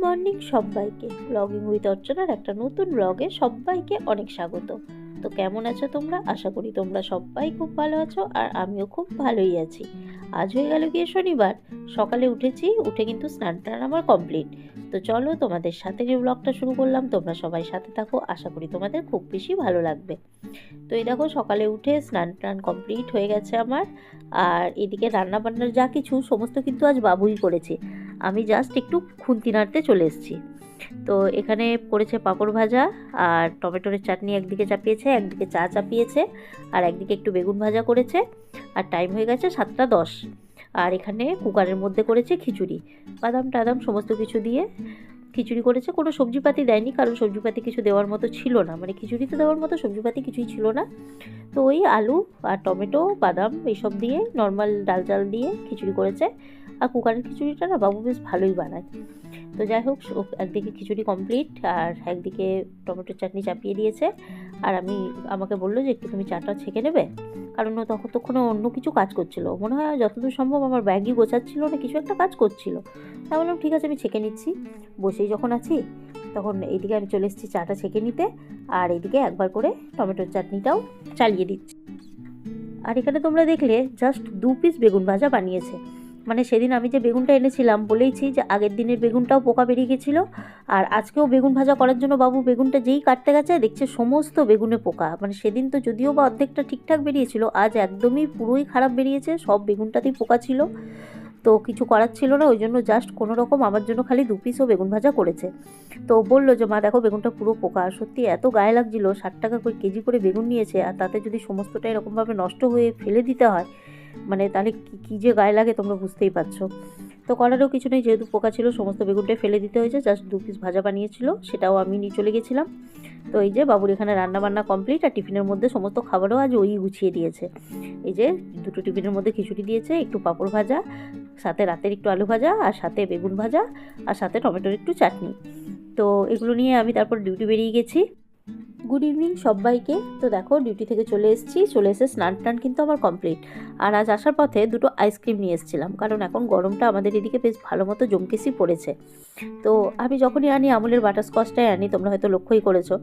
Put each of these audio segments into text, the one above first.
Morning সবাইকে, blogging with অর্চনার একটা নতুন ব্লগে সবাইকে অনেক স্বাগত। তো কেমন আছো তোমরা? আশা করি তোমরা সবাই খুব ভালো আছো, আর আমিও খুব ভালোই আছি। আজ হয়ে গেল গিয়ে শনিবার, সকালে উঠেছি, উঠে কিন্তু স্নান টান আমার কমপ্লিট। তো চলো তোমাদের সাথে যে ব্লগটা শুরু করলাম, তোমরা সবাই সাথে থাকো, আশা করি তোমাদের খুব বেশি ভালো লাগবে। তো এই দেখো, সকালে উঠে স্নান টান কমপ্লিট হয়ে গেছে আমার। আর এদিকে রান্না বান্নার যা কিছু সমস্ত কিন্তু আজ বাবুই করেছে, আমি জাস্ট একটু খুন্তি নাড়তে চলে এসেছি। তো এখানে করেছে পাঁপড় ভাজা আর টমেটোর চাটনি, একদিকে চাপিয়েছে, একদিকে চা চাপিয়েছে, আর একদিকে একটু বেগুন ভাজা করেছে। আর টাইম হয়ে গেছে 7টা 10। আর এখানে কুকারের মধ্যে করেছে খিচুড়ি, বাদাম টাদাম সমস্ত কিছু দিয়ে খিচুড়ি করেছে। কোনো সবজিপাতি দেয়নি, কারণ সবজিপাতি কিছু দেওয়ার মতো ছিল না, মানে খিচুড়িতে দেওয়ার মতো সবজিপাতি কিছুই ছিল না। তো ওই আলু আর টমেটো বাদাম এইসব দিয়ে নর্মাল ডাল চাল দিয়ে খিচুড়ি করেছে। আর কুকারের খিচুড়িটা না বাবু বেশ ভালোই বানায়। তো যাই হোক, একদিকে খিচুড়ি কমপ্লিট আর একদিকে টমেটোর চাটনি চাপিয়ে দিয়েছে। আর আমাকে বললো যে একটু তুমি চাটা ছেঁকে নেবে, কারণ ও ততক্ষণে অন্য কিছু কাজ করছিল, মনে হয় যতদূর সম্ভব আমার ব্যাগই গোছাচ্ছিল না, কিছু একটা কাজ করছিল। তাই বললাম ঠিক আছে, আমি ছেঁকে নিচ্ছি। বসেই যখন আছি তখন এইদিকে আমি চলে এসেছি চাটা ছেঁকে নিতে, আর এইদিকে একবার করে টমেটোর চাটনিটাও চালিয়ে দিচ্ছি। আর এখানে তোমরা দেখলে জাস্ট 2 পিস বেগুন ভাজা বানিয়েছে। মানে সেদিন আমি যে বেগুনটা এনেছিলাম, বলেইছি যে আগের দিনের বেগুনটাও পোকা বেরিয়ে গেছিলো। আর আজকেও বেগুন ভাজা করার জন্য বাবু বেগুনটা যেই কাটতে গেছে দেখছে সমস্ত বেগুনে পোকা। মানে সেদিন তো যদিও বা অর্ধেকটা ঠিকঠাক বেরিয়েছিল, আজ একদমই পুরোই খারাপ বেরিয়েছে, সব বেগুনটাতেই পোকা ছিল। তো কিছু করার ছিল না, ওই জন্য জাস্ট কোনো রকম আমার জন্য খালি 2 পিসও বেগুন ভাজা করেছে। তো বললো যে মা দেখো বেগুনটা পুরো পোকা। সত্যি এত গায়ে লাগছিল, 60 টাকা করে কেজি করে বেগুন নিয়েছে, আর তাতে যদি সমস্তটা এরকমভাবে নষ্ট হয়ে ফেলে দিতে হয়, মানে তাহলে কী যে গায়ে লাগে তোমরা বুঝতেই পারছো। তো করারও কিছু নেই, যেহেতু পোকা ছিল সমস্ত বেগুনটাই ফেলে দিতে হয়েছে। জাস্ট 2 পিস ভাজা বানিয়েছিল, সেটাও আমি নিয়ে চলে গেছিলাম। তো এই যে বাবুর এখানে রান্না বান্না কমপ্লিট, আর টিফিনের মধ্যে সমস্ত খাবারও আজ ওই গুছিয়ে দিয়েছে। এই যে 2টো টিফিনের মধ্যে খিচুড়ি দিয়েছে, একটু পাঁপড় ভাজা, সাথে রাতের একটু আলু ভাজা, আর সাথে বেগুন ভাজা, আর সাথে টমেটোর একটু চাটনি। তো এগুলো নিয়ে আমি তারপর ডিউটি বেরিয়ে গেছি। গুড ইভিনিং সবাইকে। তো দেখো, ডিউটি থেকে চলে এসে স্নান টান কিন্তু আমার কমপ্লিট। আর আজ আসার পথে 2টো আইসক্রিম নিয়ে এসেছিলাম, কারণ এখন গরমটা আমাদের এদিকে বেশ ভালো মতো জমকেসি পড়েছে। তো আমি যখনই আনি আমুলের বাটারস্কচটাই আনি, তোমরা হয়তো লক্ষ্যই করেছো।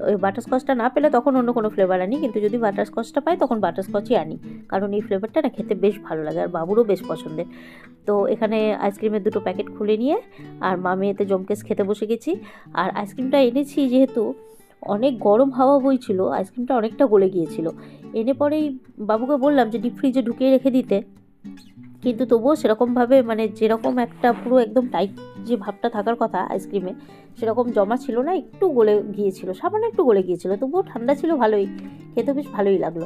ওই বাটারস্কচটা না পেলে তখন অন্য কোনো ফ্লেভার আনি, কিন্তু যদি বাটারস্কচটা পাই তখন বাটারস্কচই আনি, কারণ এই ফ্লেভারটা না খেতে বেশ ভালো লাগে, আর বাবুরও বেশ পছন্দের। তো এখানে আইসক্রিমের 2টো প্যাকেট খুলে নিয়ে আর মা মেয়েতে জমকেস খেতে বসে গেছি। আর আইসক্রিমটা এনেছি যেহেতু অনেক গরম হাওয়া বইছিল, আইসক্রিমটা অনেকটা গলে গিয়েছিল। এনে পরেই বাবুকে বললাম যে ডিপ ফ্রিজে ঢুকিয়ে রেখে দিতে, কিন্তু তবুও সেরকমভাবে, মানে যেরকম একটা পুরো একদম টাইট যে ভাবটা থাকার কথা আইসক্রিমে, সেরকম জমা ছিল না, একটু গলে গিয়েছিল, সামান্য একটু গলে গিয়েছিল, তবুও ঠান্ডা ছিল, ভালোই খেতে বেশ ভালোই লাগলো।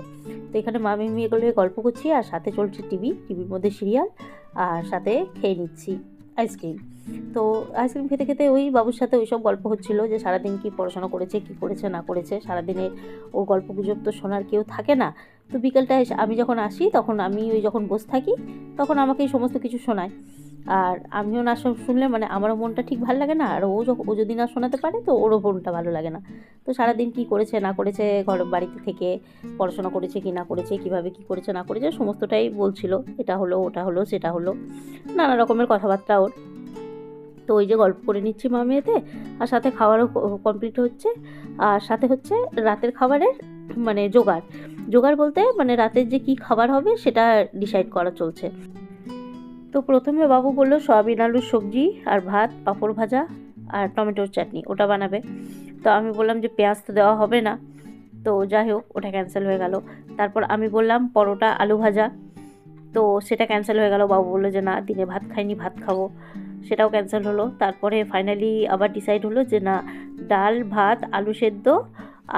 তো এখানে মা মেয়ে এগুলো গল্প করছি, আর সাথে চলছে টিভির মধ্যে সিরিয়াল, আর সাথে খেয়ে নিচ্ছি আইসক্রিম। তো আইসক্রিম খেতে খেতে ওই বাবুর সাথে ওইসব গল্প হচ্ছিলো, যে সারাদিন কী পড়াশোনা করেছে, কী করেছে না করেছে, সারাদিনে ওর গল্প গুজব তো শোনার কেউ থাকে না। তো বিকেলটায় আমি যখন আসি, তখন আমি ওই যখন বসে থাকি তখন আমাকেই সমস্ত কিছু শোনায়। আর আমিও না শুনলে মানে আমারও মনটা ঠিক ভালো লাগে না, আর ও যদি না শোনাতে পারে তো ওরও মনটা ভালো লাগে না। তো সারাদিন কী করেছে না করেছে, বাড়িতে থেকে পড়াশোনা করেছে কি না করেছে, কীভাবে কী করেছে না করেছে সমস্তটাই বলছিল, এটা হলো ওটা হলো সেটা হলো, নানা রকমের কথাবার্তা ওর। তো ওই যে গল্প করে নিচ্ছি মা মেয়েতে, আর সাথে খাওয়ারও কমপ্লিট হচ্ছে। আর সাথে হচ্ছে রাতের খাবারের মানে জোগাড় বলতে মানে রাতের যে কি খাবার হবে সেটা ডিসাইড করা চলছে। তো প্রথমে বাবু বললো সয়াবিন আলুর সবজি আর ভাত, পাঁপড় ভাজা আর টমেটোর চাটনি ওটা বানাবে। তো আমি বললাম যে পেঁয়াজ তো দেওয়া হবে না, তো যাই হোক ওটা ক্যান্সেল হয়ে গেল। তারপর আমি বললাম পরোটা আলু ভাজা, তো সেটা ক্যান্সেল হয়ে গেল। বাবু বললো যে না, দিনে ভাত খাইনি, ভাত খাবো, সেটাও ক্যান্সেল হলো। তারপরে ফাইনালি আবার ডিসাইড হলো যে না, ডাল ভাত আলু সেদ্ধ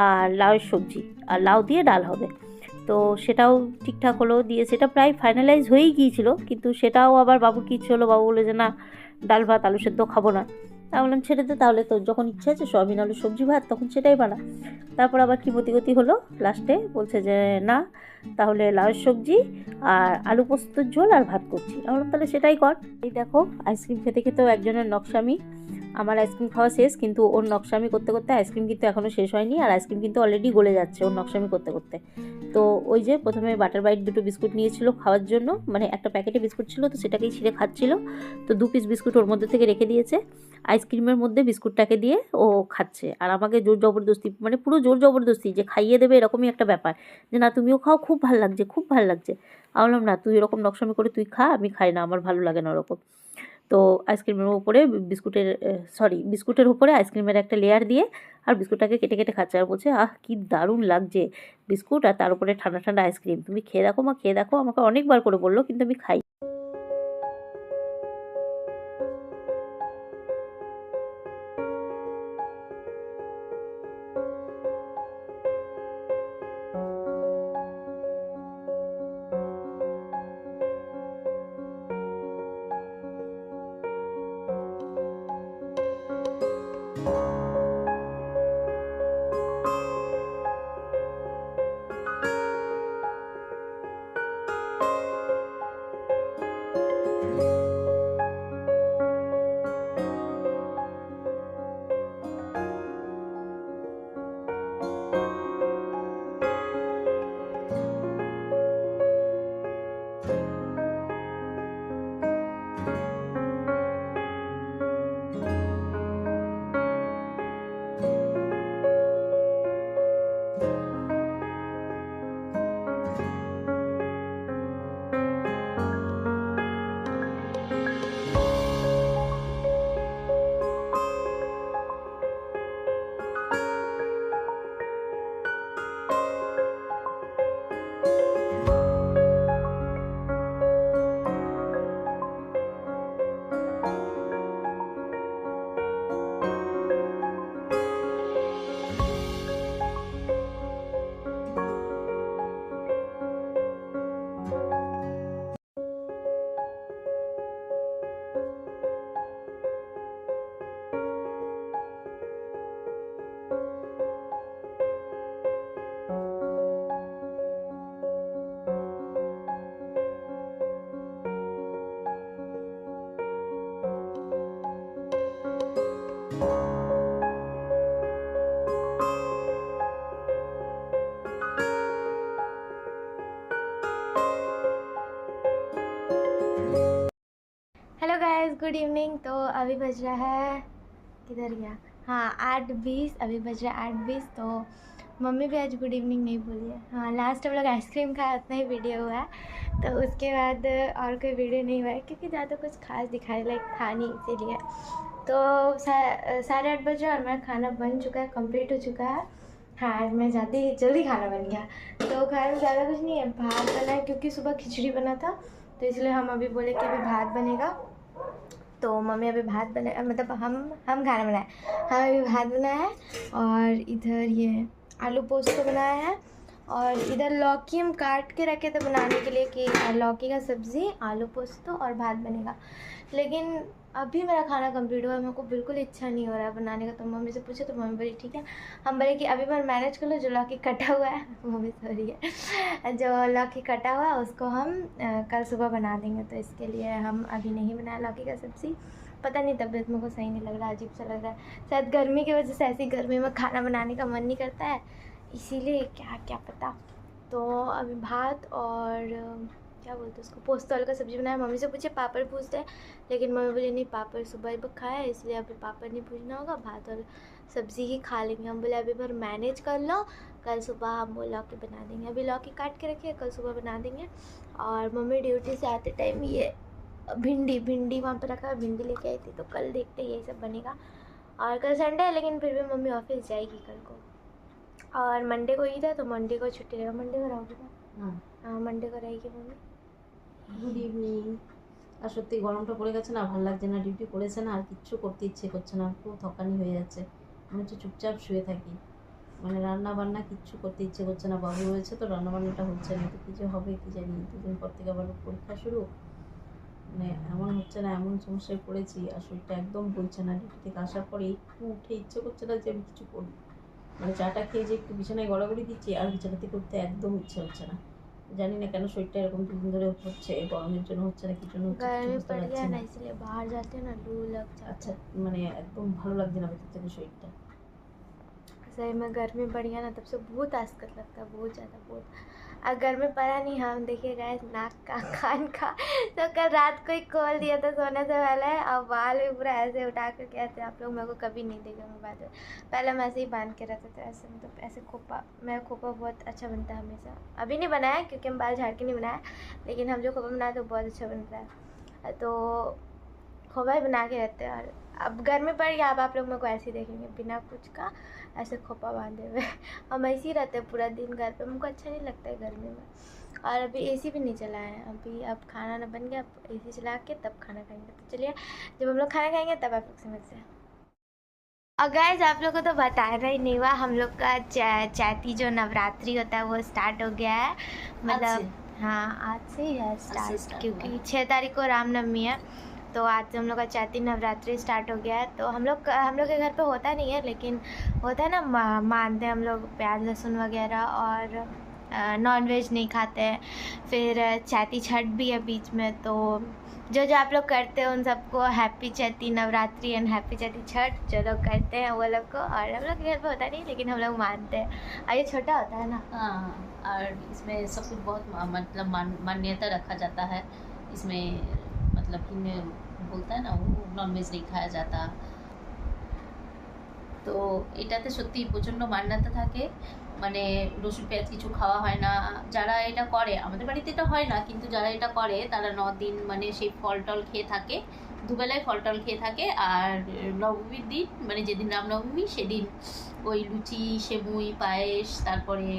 আর লাউয়ের সবজি, আর লাউ দিয়ে ডাল হবে। তো সেটাও ঠিকঠাক হলো, দিয়ে সেটা প্রায় ফাইনালাইজ হয়েই গিয়েছিল, কিন্তু সেটাও আবার বাবুর কী ইচ্ছে হলো, বাবু বললো যে না, ডাল ভাত আলু সেদ্ধ খাবো না। তা বললাম ছেড়ে দে, তাহলে তোর যখন ইচ্ছা আছে সয়াবিন আলু সবজি ভাত, তখন সেটাই বানা। তারপর আবার কি গতি হলো, লাস্টে বলছে যে না, তাহলে লাউয়ের সবজি আর আলু পোস্তর ঝোল আর ভাত করছি। আমি বললাম তাহলে সেটাই কর। এই দেখো, আইসক্রিম খেতে খেতেও একজনের নকশামি। আমার আইসক্রিম খাওয়া শেষ, কিন্তু ওর নকশামি করতে করতে আইসক্রিম কিন্তু এখনও শেষ হয়নি, আর আইসক্রিম কিন্তু অলরেডি গলে যাচ্ছে ওর নকশামি করতে করতে। তো ওই যে প্রথমে বাটার বাইট 2টো বিস্কুট নিয়েছিল খাওয়ার জন্য, মানে একটা প্যাকেটে বিস্কুট ছিল তো সেটাকেই ছিঁড়ে খাচ্ছিল। তো 2 পিস বিস্কুট ওর মধ্যে থেকে রেখে দিয়েছে, আইসক্রিমের মধ্যে বিস্কুটটাকে দিয়ে ও খাচ্ছে। আর আমাকে জোর জবরদস্তি, মানে পুরো জোর জবরদস্তি যে খাইয়ে দেবে এরকমই একটা ব্যাপার, যে না তুমিও খাও, খুব ভালো লাগছে, খুব ভালো লাগছে। আমি বললাম না, তুই এরকম নকশামি করে তুই খা, আমি খাই না, আমার ভালো লাগে না ওরকম। তো আইসক্রিমের উপরে বিস্কুটের উপরে আইসক্রিমের একটা লেয়ার দিয়ে আর বিস্কুটটাকে কেটে কেটে খাচ্ছে, আর বলছে আহ কি দারুণ লাগছে বিস্কুট, আর তার উপরে ঠান্ডা ঠান্ডা আইসক্রিম, তুমি খেয়ে দেখো মা, খেয়ে দেখো। আমাকে অনেকবার করে বললো, কিন্তু আমি খাই। Hello guys, good evening. तो अभी बज रहा है, किधर गया, हाँ 8:20, अभी बज रहा है 8:20। तो मम्मी भी आज गुड इवनिंग नहीं बोली है। हाँ, लास्ट हम लोग आइसक्रीम खाया, उतना ही वीडियो हुआ है। तो उसके बाद और कोई वीडियो नहीं हुआ है, क्योंकि ज़्यादा कुछ खास दिखाने लायक था नहीं, इसीलिए। तो 8:30 बजे और मेरा खाना बन चुका है, कंप्लीट हो चुका है। हाँ, आज मैं जाती जल्दी खाना बन गया। तो खाने में ज़्यादा कुछ नहीं है, भात बना है, क्योंकि सुबह खिचड़ी बना था, तो इसलिए हम अभी बोले कि अभी भात बनेगा। तो मम्मी अभी भात बना, मतलब हम खाना बनाए, हम अभी भात बनाया है। और इधर ये आलू पोस्तो बनाया है, और इधर लौकी हम काट के रखे थे बनाने के लिए, कि लौकी का सब्ज़ी, आलू पोस्तो और भात बनेगा। लेकिन अभी मेरा खाना कंप्लीट हुआ है, मेरे को बिल्कुल इच्छा नहीं हो रहा है बनाने का। तो मम्मी से पूछे तो मम्मी बोली ठीक है। हम बोले कि अभी मैं मैनेज कर लो, जो लौकी कटा हुआ है, मम्मी सॉरी है, जो लौकी कटा हुआ है उसको हम कल सुबह बना देंगे। तो इसके लिए हम अभी नहीं बनाया लौकी का सब्ज़ी। पता नहीं, तबीयत मेरे को सही नहीं लग रहा, अजीब सा लग रहा है, शायद गर्मी की वजह से। ऐसी गर्मी में खाना बनाने का मन नहीं करता है, इसीलिए क्या क्या पता। तो अभी भात और क्या बोलते हैं उसको, पोस्तो आलू का सब्ज़ी बनाया। मम्मी से पूछे पापड़ पूछते हैं, लेकिन मम्मी बोली नहीं, पापड़ सुबह ही खाया है, इसलिए अभी पापड़ नहीं पूछना होगा, भात और सब्ज़ी ही खा लेंगे। हम बोले अभी भर मैनेज कर लो, कल सुबह हम वो लौकी बना देंगे। अभी लौकी काट के रखिए, कल सुबह बना देंगे। और मम्मी ड्यूटी से आते टाइम ये भिंडी वहाँ पर रखा है, भिंडी लेके आई थी, तो कल देखते यही सब बनेगा। और कल संडे है, लेकिन फिर भी मम्मी ऑफिस जाएगी कल को। और मंडे को ईद है, तो मंडे को छुट्टी रहेगा। मंडे को रहोगी ना? हाँ, मंडे को रहेगी मम्मी। Good evening. আর সত্যি গরমটা পড়ে গেছে না, ভালো লাগছে না, ডিউটি করেছে না, আর কিচ্ছু করতে ইচ্ছে করছে না, খুব থকানি হয়ে যাচ্ছে, মনে হচ্ছে চুপচাপ শুয়ে থাকি। মানে রান্না বান্না কিচ্ছু করতে ইচ্ছে করছে না, বাবু রয়েছে তো রান্না বান্নাটা হচ্ছে না, তো কী যে হবে কী জানি। দুদিন পর থেকে আবার পরীক্ষা শুরু, মানে এমন হচ্ছে না, এমন সমস্যায় পড়েছি, আর শরীরটা একদম বলছে না। ডিউটি থেকে আসার পরে একটু উঠে ইচ্ছে করছে না যে আমি কিছু করি, মানে চাটা খেয়ে যে একটু বিছানায় গড়াগড়ি দিচ্ছি, আর বিছানা থেকে উঠতে একদম ইচ্ছে হচ্ছে না। জানি না কেন শরীরটা এরকম দুদিন ধরে হচ্ছে, গরমের জন্য হচ্ছে না কি জন্য হচ্ছে কিছু गर्मी বুঝতে पड़ পারছি गया না। ना इसलिए बाहर जाते हैं ना लू लग जाता আচ্ছা মানে একদম ভালো লাগছে না ভেতর থেকে শরীরটা। है। सही में गर्मी बढ़ गया ना तब से बहुत आस्कत लगता है, बहुत ज़्यादा बहुत। और गर्मी पड़ा नहीं, हम देखिए गाइस नाक का कान का तो कल रात को ही खोल दिया था सोने से पहले, और बाल भी पूरा ऐसे उठा कर क्या थे, आप लोग मेरे को कभी नहीं देखेंगे बाद में। पहले हम ऐसे ही बांध के रहते थे ऐसे, मतलब ऐसे खोपा, मेरा खोपा बहुत अच्छा बनता है हमेशा। अभी नहीं बनाया क्योंकि हम बाल झाड़ के नहीं बनाया, लेकिन हम जो खोपा बनाए तो बहुत अच्छा बनता है, तो खोपा ही बना के रहते हैं। और अब गर्मी पड़ गया, अब आप लोग मेरे को ऐसे ही देखेंगे बिना कुछ का, ऐसे खोपा बांधे हुए। हम ऐसे ही रहते हैं पूरा दिन घर पे, हमको अच्छा नहीं लगता है गर्मी में। और अभी एसी भी नहीं चला है अभी, अब खाना ना बन गया, अब एसी चला के तब खाना खाएंगे। तो चलिए जब हम लोग खाना खाएंगे तब आप लोग से मिलते हैं। और गाइस आप लोग को तो बताना ही नहीं हुआ, हम लोग का चैती जो नवरात्रि होता है वो स्टार्ट हो गया है, मतलब हाँ आज से ही है स्टार्ट, क्योंकि 6 तारीख को रामनवमी है, तो आज से हम लोग का चैती नवरात्रि स्टार्ट हो गया है। तो हम लोग के घर पे होता नहीं है, लेकिन होता है ना, मानते हैं हम लोग प्याज लहसुन वगैरह, और नॉन वेज नहीं खाते हैं। फिर चैती छठ भी है बीच में, तो जो जो आप लोग करते हैं उन सबको happy Chaiti Navratri and happy Chaiti Chhath, जो लोग करते हैं वो लोग को। और हम लोग के घर पे होता नहीं, लेकिन हम लोग मानते हैं, और ये छोटा होता है ना। हाँ, और इसमें सब कुछ बहुत मतलब मान्यता रखा जाता है इसमें, मतलब कि बोलता है ना वो नॉनवेज नहीं खाया जाता, তো এটাতে সত্যি প্রচণ্ড মান্যতা থাকে, মানে রসুন পেঁয়াজ কিছু খাওয়া হয় না। যারা এটা করে, আমাদের বাড়িতে এটা হয় না, কিন্তু যারা এটা করে তারা 9 দিন মানে সেই ফল টল খেয়ে থাকে, দুবেলায় ফল টল খেয়ে থাকে। আর নবমীর দিন মানে যেদিন রামনবমী সেদিন ওই লুচি সেমুই পায়েস তারপরে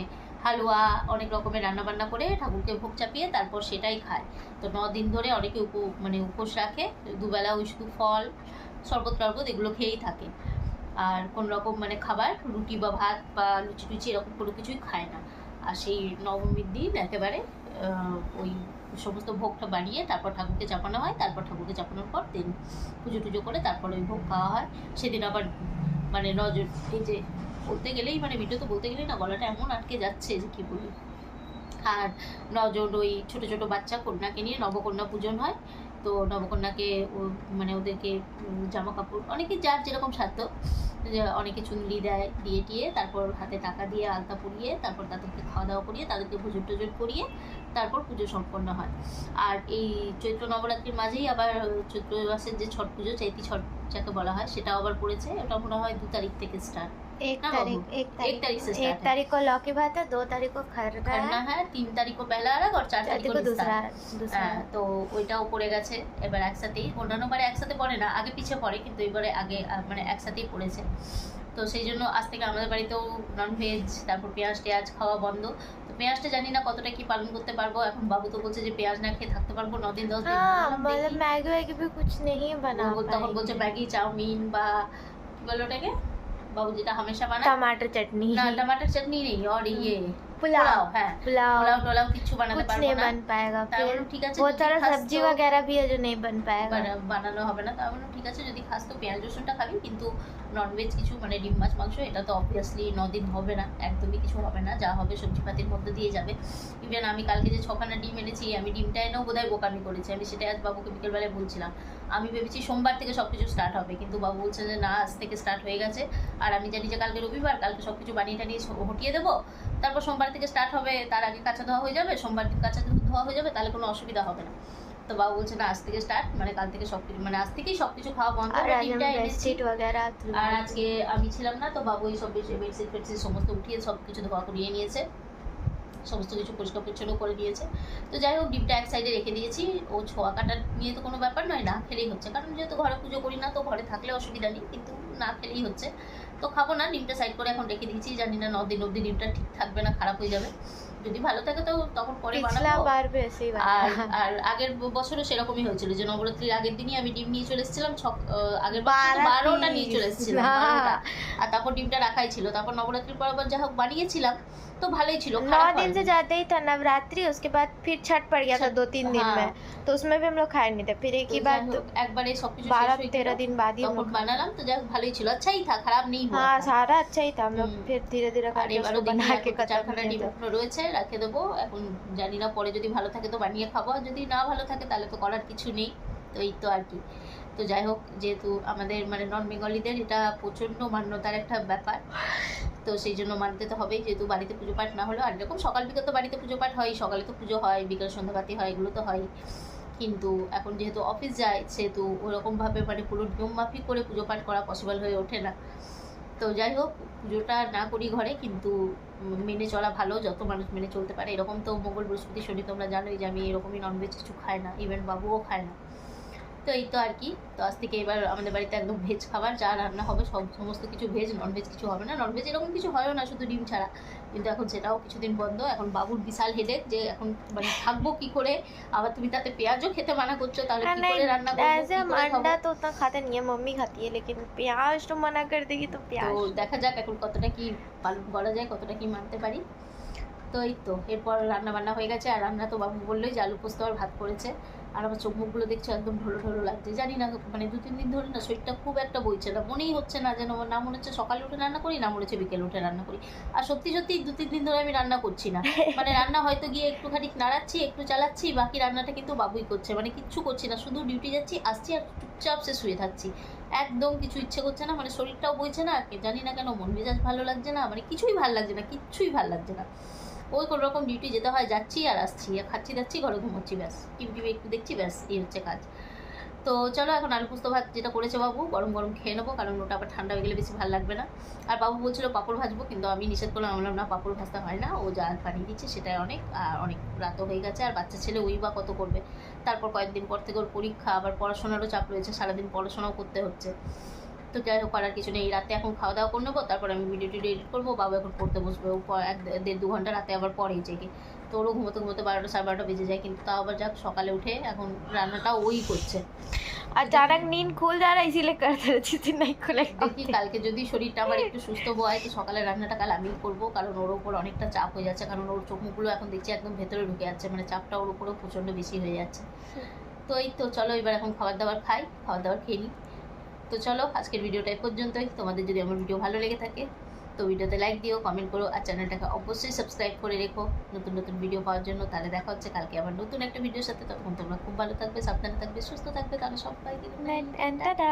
হালুয়া অনেক রকমের রান্নাবান্না করে ঠাকুরকে ভোগ চাপিয়ে তারপর সেটাই খায়। তো 9 দিন ধরে অনেকে মানে উপোস রাখে, দুবেলা ওই শুধু ফল শরবত টরবত এগুলো খেয়েই থাকে, আর কোনো রকম মানে খাবার রুটি বা ভাত বা লুচি টুচি এরকম কোনো কিছুই খায় না। আর সেই নবমীর দিন একেবারে ওই সমস্ত ভোগটা বানিয়ে তারপর ঠাকুরকে চাপানো হয়, তারপর ঠাকুরকে চাপানোর পর দিন পুজো টুজো করে তারপর ওই ভোগ খাওয়া হয়। সেদিন আবার মানে নজর, এই যে বলতে গেলেই মানে ভিডিও তো বলতে গেলেই না গলাটা এমন আটকে যাচ্ছে যে কী বলি। আর 9 জন ওই ছোটো ছোটো বাচ্চা কন্যাকে নিয়ে নবকন্যা পূজন হয়। তো নবকন্যাকে মানে ওদেরকে জামা কাপড় অনেকে যার যেরকম সাধ্য, অনেকে চুনরি দেয়, দিয়ে টিয়ে তারপর হাতে টাকা দিয়ে আলতা পরিয়ে তারপর তাদেরকে খাওয়া দাওয়া করিয়ে তাদেরকে ভোজন টোজন করিয়ে তারপর পুজো সম্পন্ন হয়। আর এই চৈত্র নবরাত্রির মাঝেই আবার চৈত্র মাসের যে ছট পুজো, চৈতি ছট যাকে বলা হয়, সেটাও আবার পড়েছে। ওটা মনে হয় 2 তারিখ থেকে স্টার্ট, 1 तारीख को लौकी भात है, 2 तारीख को खरना है, 3 तारीख को पहला अलग और 4 तारीख को दूसरा। তো ওইটাও পড়ে গেছে এবার একসাথেই। অন্যান্য বারে একসাথে পড়ে না, আগে পিছে পড়ে, কিন্তু এবারে আগে মানে একসাথেই পড়েছে। তো সেই জন্য আজ থেকে আমাদের বাড়িতেও ননভেজ তারপর পেঁয়াজ টেয়াজ খাওয়া বন্ধ। তো পেঁয়াজটা জানি না কতটা কি পালন করতে পারবো। এখন বাবু তো বলছে যে পেঁয়াজ না খেয়ে থাকতে পারবো 9 দিন 10 দিন। मतलब मैगी वैगी भी कुछ नहीं बना, তখন বলছে ম্যাগি চাউমিন বা কি বলো ওটাকে बाबू जी हमेशा बना टमाटर चटनी, ना टमाटर चटनी नहीं, और ये पुलाव, हाँ पुलाव किच्छु बनाते कुछ नहीं बन पाएगा। फिर ठीक है, बहुत सारा सब्जी वगैरह भी है जो नहीं बन पाएगा, বানানো হবে না। তার মানে ঠিক আছে যদি খাস তো পেঁয়াজ রসুনটা খাবি, কিন্তু ননভেজ কিছু মানে ডিম মাছ মাংস এটা তো অবভিয়াসলি 9 দিন হবে না, একদমই কিছু হবে না, যা হবে সবজি পাতির মধ্যে দিয়ে যাবে। ইভেন আমি কালকে যে 6খানা ডিম এনেছি, আমি ডিমটা এনেও বোধহয় বোকামি করেছি। আমি সেটা আজ বাবুকে বিকেলবেলায় বলছিলাম, আমি ভেবেছি সোমবার থেকে সব কিছু স্টার্ট হবে, কিন্তু বাবু বলছে যে না আজ থেকে স্টার্ট হয়ে গেছে। আর আমি জানি যে কালকে রবিবার, কালকে সব কিছু বানিয়ে টানিয়ে হটিয়ে দেবো, তারপর সোমবার থেকে স্টার্ট হবে, তার আগে কাঁচা ধোয়া হয়ে যাবে, সোমবার দিন কাঁচা ধোয়া হয়ে যাবে, তাহলে কোনো অসুবিধা হবে না। তো বাবু বলছে না আজ থেকে স্টার্ট, মানে কাল থেকে সব কিছু মানে আজ থেকেই সব কিছু খাওয়া বন্ধ। আর আজকে আমি ছিলাম না, তো বাবু এই সব বেডশিট ফেডশিট সমস্ত উঠিয়ে সব কিছু ধোয়া করিয়ে নিয়েছে, সমস্ত কিছু পরিষ্কার পরিচ্ছন্ন করে দিয়েছে। তো যাই হোক ডিমটা এক সাইডে রেখে দিয়েছি। ও ছোঁয়া কাটার নিয়ে তো কোনো ব্যাপার নয়, না খেলেই হচ্ছে, কারণ যেহেতু ঘরে পুজো করি না, তো ঘরে থাকলে অসুবিধা নেই, কিন্তু না খেলেই হচ্ছে। তো খাবো না, ডিমটা সাইড করে এখন রেখে দিয়েছি। জানি না 9 দিন অবধি ডিমটা ঠিক থাকবে না, খারাপ হয়ে যাবে। যদি ভালো থাকে তো তখন পরে বানাবো। আর আগের বছরও সেরকমই হয়েছিল যে নবরাত্রির আগের দিনই আমি ডিম নিয়ে চলে এসেছিলাম, আগের বছর 12টা নিয়ে চলে এসেছিলাম, 12টা। আর তারপর ডিমটা রাখাই ছিল। তারপর নবরাত্রির পর আবার যা হোক বানিয়েছিলাম, তো ভালোই ছিল। 9 दिन से जाते ही था नवरात्रि, उसके बाद फिर छठ पड़ गया था 2-3 दिन में, तो उसमें भी हम लोग खाए नहीं थे। फिर एक ही बात একবারে সবকিছু 12-13 दिन बाद ही हम लोग বানালাম, তো যাই হোক ভালোই ছিল, আচ্ছাই था, খারাপ নেই हुआ। हाँ सारा अच्छा ही था। हम लोग फिर धीरे धीरे আর এবারও बना के চারখানা ডিম রয়েছে, রেখে দেবো। এখন জানি না পরে যদি ভালো থাকে তো বানিয়ে খাবো, আর যদি না ভালো থাকে তাহলে তো করার কিছু নেই। তো এই তো আর কি। তো যাই হোক, যেহেতু আমাদের মানে নন বেঙ্গলিদের এটা প্রচণ্ড মান্যতার একটা ব্যাপার, তো সেই জন্য মানতে তো হবেই, যেহেতু বাড়িতে পুজো পাঠ না হলেও আর এরকম সকাল বিকাল তো বাড়িতে পুজো পাঠ হয়, সকালে তো পুজো হয়, বিকাল সন্ধ্যাবাতি হয়, এগুলো তো হয়। কিন্তু এখন যেহেতু অফিস যায় সেহেতু ওরকমভাবে মানে পুরো নিয়ম মাফিক করে পুজো পাঠ করা পসিবল হয়ে ওঠে না। তো যাই হোক, পুজোটা না করি ঘরে, কিন্তু মেনে চলা ভালো, যত মানুষ মেনে চলতে পারে। এরকম তো মঙ্গল বৃহস্পতি শনি তোমরা জানোই যে আমি এরকমই ননভেজ কিছু খায় না, ইভেন বাবুও খায় না। তো এই তো আর কি। তো আজ থেকে এবার আমাদের বাড়িতে একদম ভেজ খাবার, যা রান্না হবে সমস্ত কিছু ভেজ, ননভেজ কিছু হবে না। ননভেজ এরকম কিছু হয়ও না, শুধু ডিম ছাড়া। কিন্তু এখন সেটাও কিছুদিন বন্ধ। এখন বাবুর বিশাল হেডেক যে এখন মানে থাকবো কি করে, আবার তুমি তাতে পেঁয়াজও খেতে মানা করছো, তাহলে কি করে রান্না করবো, ऐसे কি हम করে अंडा খাবো? तो उतना खाते नहीं है, मम्मी खाती है, लेकिन प्याज तो मना कर देगी तो তো प्याज দেখা যাক এখন কতটা কি পালন করা যায়, কতটা কি মানতে পারি। তো এই তো, এরপর রান্না বান্না হয়ে গেছে। আর রান্না তো বাবু বললোই যে আলু পোস্ত আর ভাত করেছে। আর আমার চোখ মুখগুলো দেখছো একদম ঢোলো ঢোলো লাগছে, জানি না মানে 2-3 দিন ধরে না শরীরটা খুব একটা বইছে না, মনেই হচ্ছে না, যেন না মনে হচ্ছে সকালে উঠে রান্না করি, না মনে হচ্ছে বিকেলে উঠে রান্না করি। আর সত্যি সত্যি 2-3 দিন ধরে আমি রান্না করছি না, মানে রান্না হয়তো গিয়ে একটুখানি নাড়াচ্ছি, একটু চালাচ্ছি, বাকি রান্নাটা কিন্তু বাবুই করছে, মানে কিচ্ছু করছি না, শুধু ডিউটি যাচ্ছি, আসছি, আর চুপচাপ সে শুয়ে থাকছি। একদম কিছু ইচ্ছে করছে না, মানে শরীরটাও বইছে না, জানি না কেন মন মেজাজ ভালো লাগছে না, মানে কিছুই ভালো লাগছে না, কিচ্ছুই ভালো লাগছে না। ওই কোনো রকম ডিউটি যেতে হয়, যাচ্ছি আর আসছি, আর খাচ্ছি যাচ্ছি, ঘরে ঘুমোচ্ছি, ব্যাস টিভি একটু দেখছি, ব্যাস এই হচ্ছে কাজ। তো চলো এখন আলু পোস্ত ভাত যেটা করেছে বাবু, গরম গরম খেয়ে নেবো, কারণ ওটা আবার ঠান্ডা হয়ে গেলে বেশি ভালো লাগবে না। আর বাবু বলছিল পাঁপড় ভাজবো, কিন্তু আমি নিষেধ করলাম, বললাম না পাঁপড় ভাজতে হয় না, ও যা বানিয়ে দিচ্ছে সেটাই অনেক, আর অনেক রাতও হয়ে গেছে, আর বাচ্চা ছেলে ওই বা কত করবে। তারপর কয়েকদিন পর থেকে ওর পরীক্ষা, আবার পড়াশোনারও চাপ রয়েছে, সারাদিন পড়াশোনাও করতে হচ্ছে। তো যাই হোক, করার কিছু নেই। রাতে এখন খাওয়া দাওয়া করে নেবো, তারপর আমি ভিডিও টিডিও এডিট করবো, বাবা এখন পড়তে বসবে, ও 1-1.5-2 ঘন্টা রাতে আবার পড়েই জেগে। তো ওরও ঘুমোতে ঘুমোতে 12টা 12:30 বেজে যায়, কিন্তু তাও আবার যাক, সকালে উঠে এখন রান্নাটাও ওই করছে। अचानक नींद खुल जा रहा है, इसीलिए करते रहे, जिस दिन नहीं खुलेगा দেখি কালকে যদি শরীরটা আবার একটু সুস্থ হয় তো সকালে রান্নাটা কাল আমিই করবো, কারণ ওর ওপর অনেকটা চাপ হয়ে যাচ্ছে, কারণ ওর চোখ মুখগুলো এখন দেখছি একদম ভেতরে ঢুকে যাচ্ছে, মানে চাপটা ওর উপরেও প্রচণ্ড বেশি হয়ে যাচ্ছে। তো এই তো চলো এবার এখন খাবার দাবার খাই, খাবার দাবার খেয়ে নিই। তো চলো আজকের ভিডিওটা এই পর্যন্তই। তোমাদের যদি আমার ভিডিও ভালো লেগে থাকে তো ভিডিওতে লাইক দিও, কমেন্ট করো, আর চ্যানেলটাকে অবশ্যই সাবস্ক্রাইব করে রেখো নতুন নতুন ভিডিও পাওয়ার জন্য। তাহলে দেখা হচ্ছে কালকে আবার নতুন একটা ভিডিওর সাথে। তখন তোমরা খুব ভালো থাকবে, সাবধানে থাকবে, সুস্থ থাকবে, তাহলে সবাইকে नाइट एंड टाटा।